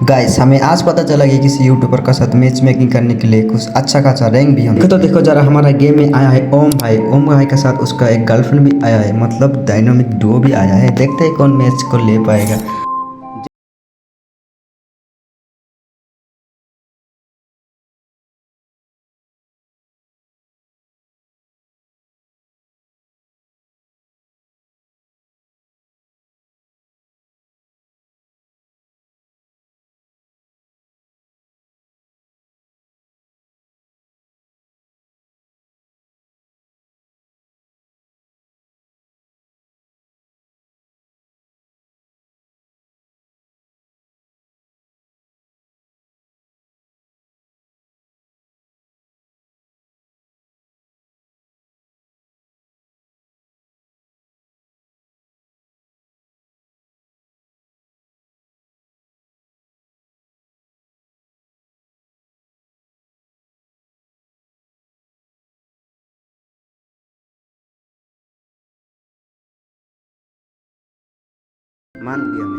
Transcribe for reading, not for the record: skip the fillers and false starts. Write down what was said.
Guys हमें आज पता चला कि किसी यूट्यूबर का साथ मैच मेकिंग करने के लिए कुछ अच्छा खासा रैंक भी हम तो देखो जरा हमारा गेम में आया है ओम भाई के साथ उसका एक गर्लफ्रेंड भी आया है, मतलब डायनामिक डुओ भी आया है। देखते हैं कौन मैच को ले पाएगा। मान लिया मैं।